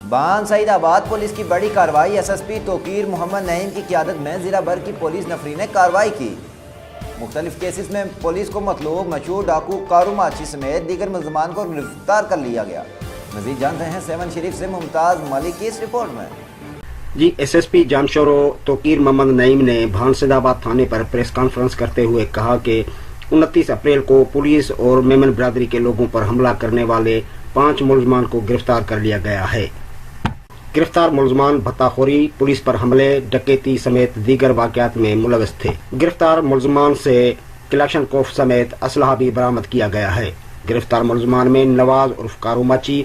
بان سعید آباد پولیس کی بڑی کارروائی ایس ایس پی توقیر محمد نعیم کی قیادت میں ضلع بھر کی پولیس نفری نے کارروائی کی۔ مختلف کیسز میں پولیس کو مطلوب مشہور ڈاکو کارو ماچی سمیت دیگر ملزمان کو گرفتار کر لیا گیا۔ مزید جانتے ہیں سیون شریف سے ممتاز ملک کی اس رپورٹ میں۔ ایس ایس پی جانشورو توقیر محمد نعیم نے بان سعید آباد تھانے پر پریس کانفرنس کرتے ہوئے کہا کہ 29 اپریل کو پولیس اور میمن برادری کے لوگوں پر حملہ کرنے والے 5 ملزمان کو گرفتار کر لیا گیا ہے۔ گرفتار ملزمان بھتہ خوری، پولیس پر حملے، ڈکیتی سمیت دیگر واقعات میں ملوث تھے۔ گرفتار ملزمان سے کلیکشن کوف سمیت اسلحہ بھی برآمد کیا گیا ہے۔ گرفتار ملزمان میں نواز عرف کارو ماچی،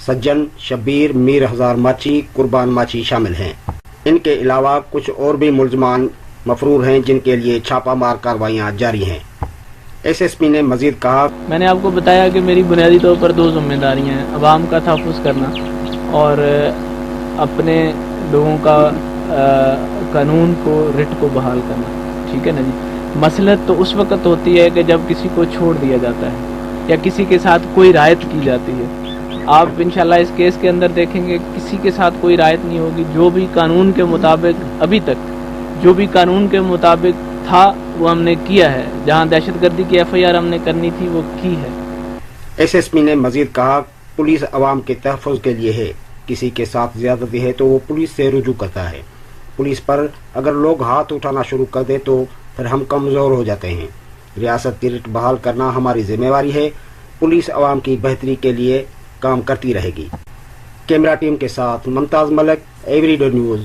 سجن، شبیر، میر ہزار ماچی، قربان ماچی شامل ہیں۔ ان کے علاوہ کچھ اور بھی ملزمان مفرور ہیں جن کے لیے چھاپہ مار کارروائیاں جاری ہیں۔ ایس ایس پی نے مزید کہا، میں نے آپ کو بتایا کہ میری بنیادی طور پر 2 ذمہ داریاں ہیں، عوام کا تحفظ کرنا اور اپنے لوگوں کا قانون کو رٹ کو بحال کرنا، ٹھیک ہے نا جی۔ مصلحت تو اس وقت ہوتی ہے کہ جب کسی کو چھوڑ دیا جاتا ہے یا کسی کے ساتھ کوئی رعایت کی جاتی ہے۔ آپ انشاءاللہ اس کیس کے اندر دیکھیں گے کسی کے ساتھ کوئی رعایت نہیں ہوگی۔ جو بھی قانون کے مطابق ابھی تک جو بھی قانون کے مطابق تھا وہ ہم نے کیا ہے۔ جہاں دہشت گردی کی ایف آئی آر ہم نے کرنی تھی وہ کی ہے۔ ایس ایس پی نے مزید کہا، پولیس عوام کے تحفظ کے لیے ہے، کسی کے ساتھ زیادتی ہے تو وہ پولیس سے رجوع کرتا ہے۔ پولیس پر اگر لوگ ہاتھ اٹھانا شروع کر دے تو پھر ہم کمزور ہو جاتے ہیں۔ ریاست کی رٹ بحال کرنا ہماری ذمہ داری ہے۔ پولیس عوام کی بہتری کے لیے کام کرتی رہے گی۔ کیمرہ ٹیم کے ساتھ ممتاز ملک، ایوری ڈے نیوز۔